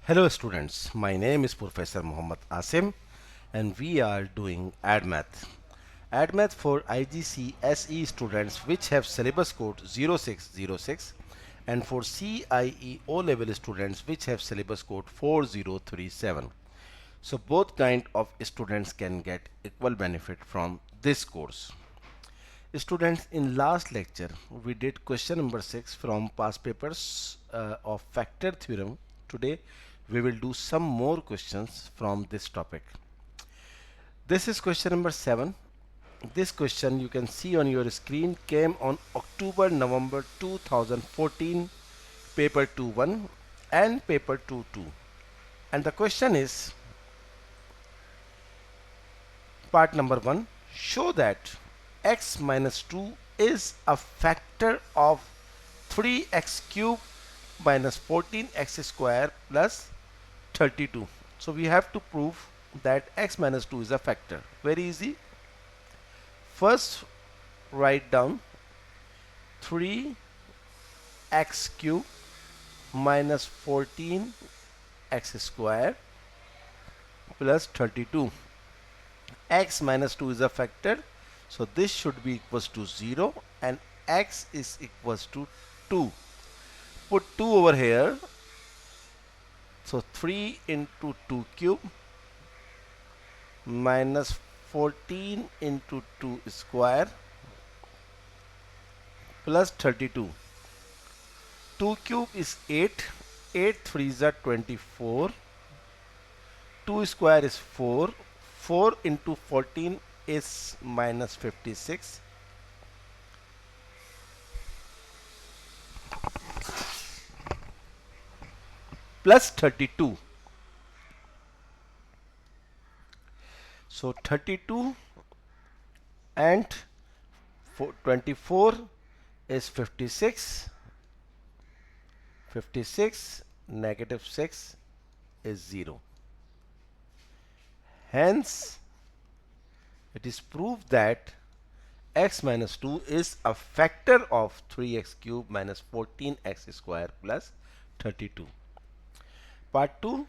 Hello students, my name is Professor Muhammad Asim and we are doing AddMath. AddMath for IGCSE students which have syllabus code 0606 and for CIE O level students which have syllabus code 4037. So both kind of students can get equal benefit from this course. Students, in last lecture we did question number 6 from past papers of factor theorem. Today we will do some more questions from this topic. This is question number 7. This question you can see on your screen came on November 2014, paper 2-1 and paper 2-2, and the question is part number 1. Show that x minus 2 is a factor of 3x cube minus 14x square plus 32. So we have to prove that x minus 2 is a factor. Very easy. First write down 3x cube minus 14x square plus 32. X minus 2 is a factor, so this should be equals to 0 and x is equals to 2. Put 2 over here, so 3 into 2 cube minus 14 into 2 square plus 32. 2 cube is 8, 8 3s are 24, 2 square is 4, 4 into 14 is minus 56, plus 32. So 32 and 24 is 56, 56 negative 6 is 0. Hence, it is proved that x minus 2 is a factor of 3x cube minus 14x square plus 32. Part 2.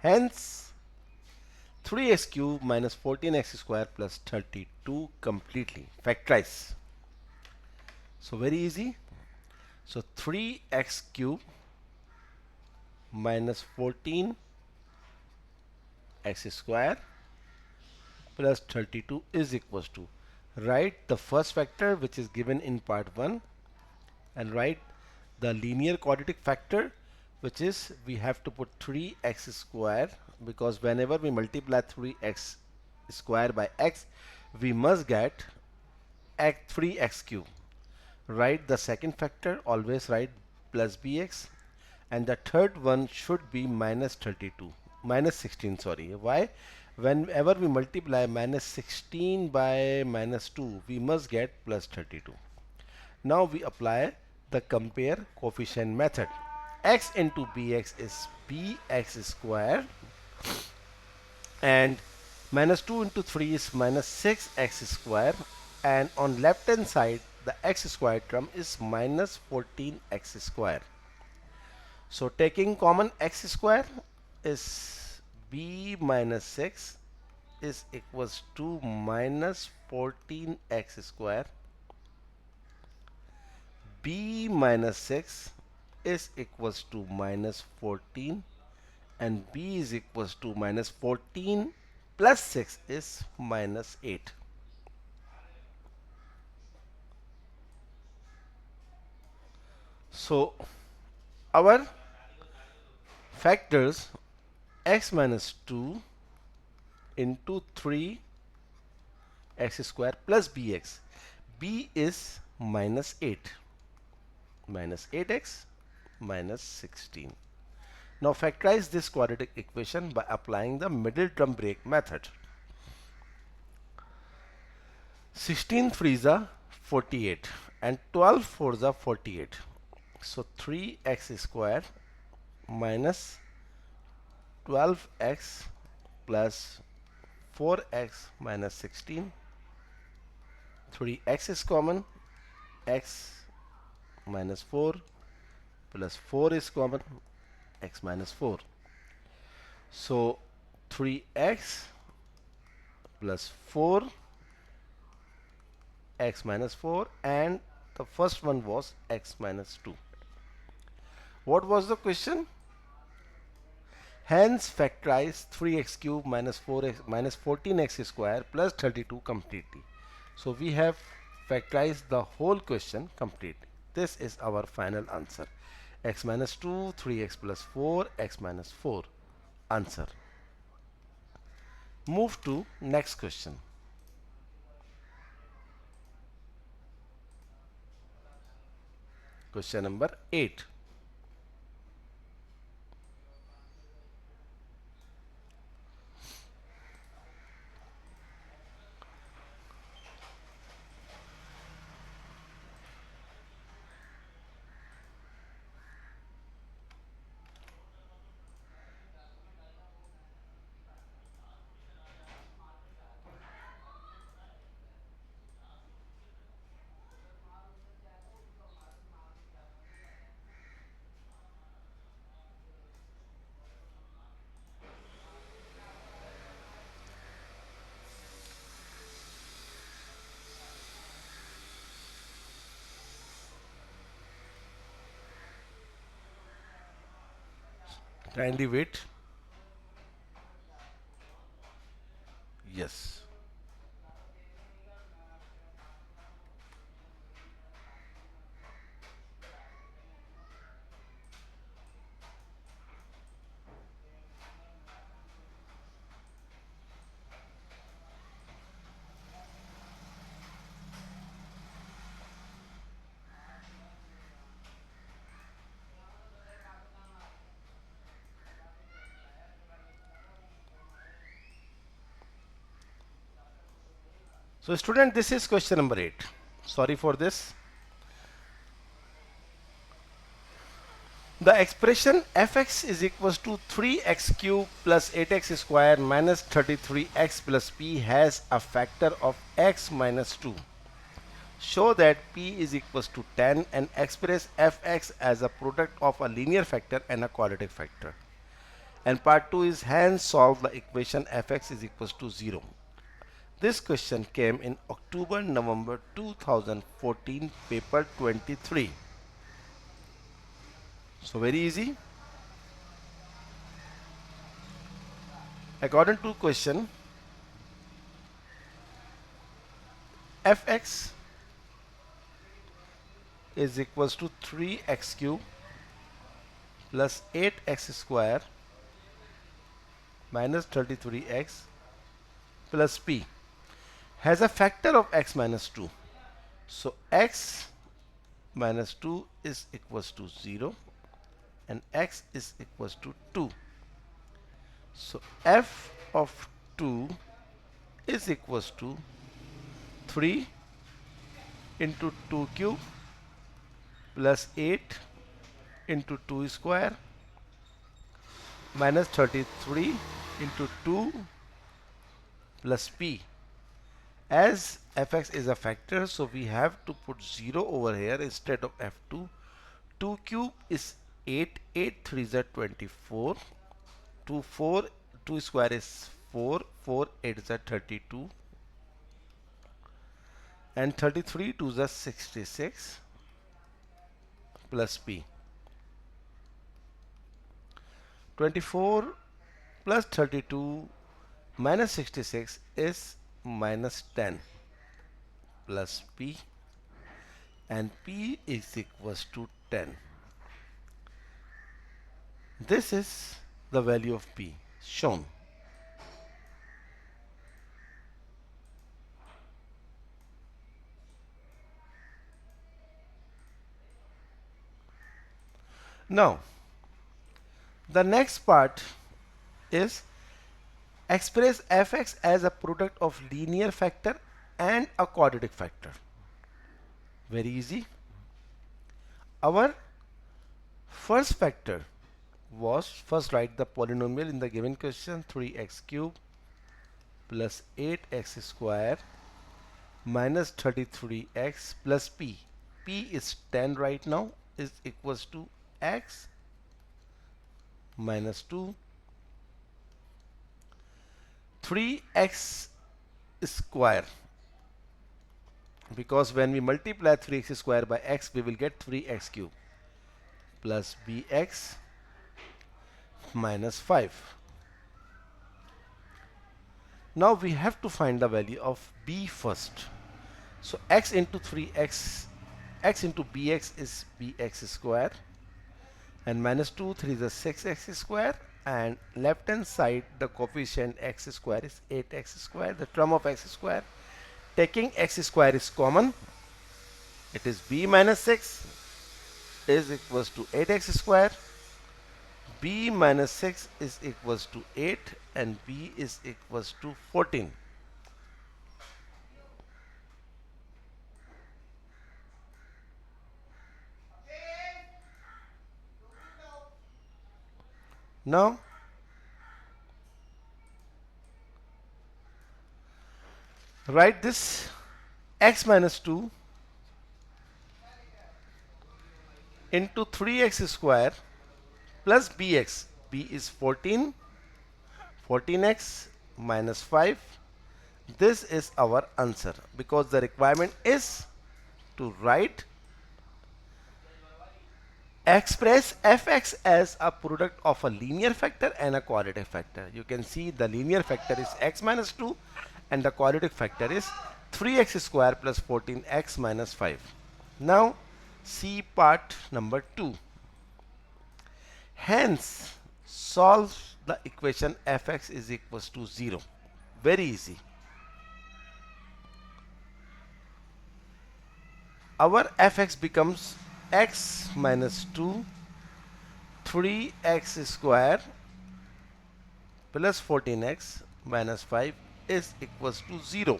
Hence, 3x cube minus 14x square plus 32 completely factorize. So very easy. So 3x cube minus 14x square plus 32 is equals to, write the first factor which is given in part 1 and write the linear quadratic factor, which is we have to put 3x square, because whenever we multiply 3x square by x we must get 3x cube. Write the second factor, always write plus bx, and the third one should be minus 32, minus 16, sorry. Why? Whenever we multiply minus 16 by minus 2 we must get plus 32. Now we apply the compare coefficient method. X into bx is bx square and minus 2 into 3 is minus 6x square, and on left hand side the x square term is minus 14x square. So taking common x square is b minus 6 is equals to minus 14x square. B minus 6 is equals to minus 14 and b is equals to minus 14 plus 6 is minus 8. So our factors x minus 2 into 3 x square plus bx. B is minus 8, minus 8x minus 16. Now factorize this quadratic equation by applying the middle term break method. 16 3s are 48 and 12 4s are 48. So 3x square minus 12x plus 4x minus 16 3x is common, x minus 4 plus 4 is common, x minus 4. So 3x plus 4 x minus 4, and the first one was x minus 2. What was the question? Hence factorize 3x cube minus 4x minus 14x square plus 32 completely. So we have factorized the whole question completely. This is our final answer. X minus 2, 3x plus 4, x minus 4. Answer. Move to next question. Question number 8. Kindly wait. Yes. So student, this is question number 8. Sorry for this. The expression fx is equals to 3x cube plus 8x square minus 33x plus p has a factor of x minus 2. Show that p is equals to 10 and express fx as a product of a linear factor and a quadratic factor. And part 2 is hence solve the equation fx is equals to 0. This question came in October-November 2014, paper 23. So very easy. According to question, fx is equals to 3x cube plus 8x square minus 33x plus p has a factor of x minus 2. So x minus 2 is equals to 0 and x is equals to 2. So f of 2 is equals to 3 into 2 cube plus 8 into 2 square minus 33 into 2 plus p. As fx is a factor, so we have to put 0 over here instead of f2. 2 cube is 8, 8 3 is 24, 2 4, 2 square is 4, 4 8 is 32, and 33 2 is 66 plus p. 24 plus 32 minus 66 is minus 10 plus p, and p is equals to 10. This is the value of p shown. Now the next part is express fx as a product of linear factor and a quadratic factor. Very easy. Our first factor was, first write the polynomial in the given question, 3x cube plus 8x square minus 33x plus p. P is 10 right now, is equals to x minus 2, 3x square, because when we multiply 3x square by x we will get 3x cube, plus bx minus 5. Now we have to find the value of b first. So x into 3x, x into bx is bx square, and minus 2 3 is a 6x square, and left hand side the coefficient x square is 8x square, the term of x square. Taking x square is common, it is b minus 6 is equals to 8x square. B minus 6 is equals to 8 and b is equals to 14. Now write this: x minus 2 into 3x square plus bx. B is 14, 14x minus 5. This is our answer, because the requirement is to write express fx as a product of a linear factor and a quadratic factor. You can see the linear factor is x minus 2 and the quadratic factor is 3x square plus 14x minus 5. Now see part number 2. Hence solve the equation fx is equals to 0. Very easy. Our fx becomes x minus 2 3x square plus 14x minus 5 is equals to 0.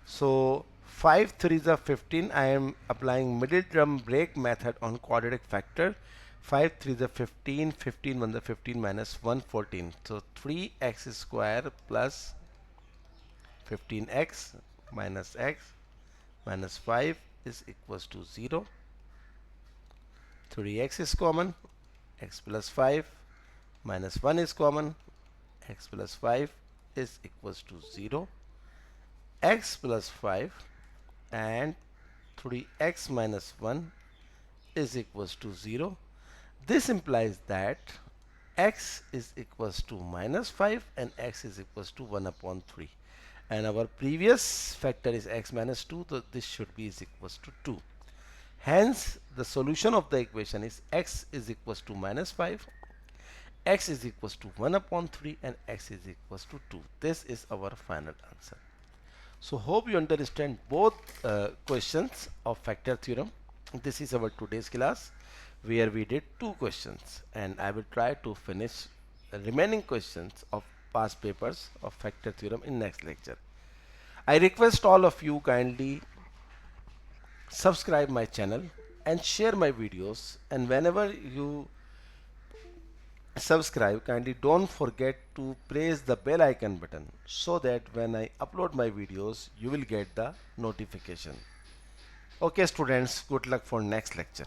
So 5 3 is a 15. I am applying middle term break method on quadratic factor. 5 3 is a 15, 15 1 the 15 minus 1 14. So 3x square plus 15x minus x minus 5 is equals to 0. 3x is common, x plus 5 minus 1 is common, x plus 5 is equals to 0. X plus 5 and 3x minus 1 is equals to 0. This implies that x is equals to minus 5 and x is equals to 1 upon 3. And our previous factor is x minus 2, so this should be is equals to 2. Hence the solution of the equation is x is equals to minus 5, x is equals to 1 upon 3 and x is equals to 2. This is our final answer. So hope you understand both questions of factor theorem. This is our today's class where we did 2 questions, and I will try to finish the remaining questions of past papers of factor theorem in next lecture. I request all of you kindly subscribe my channel and share my videos, and whenever you subscribe, kindly don't forget to press the bell icon button so that when I upload my videos you will get the notification. Okay students, good luck for next lecture.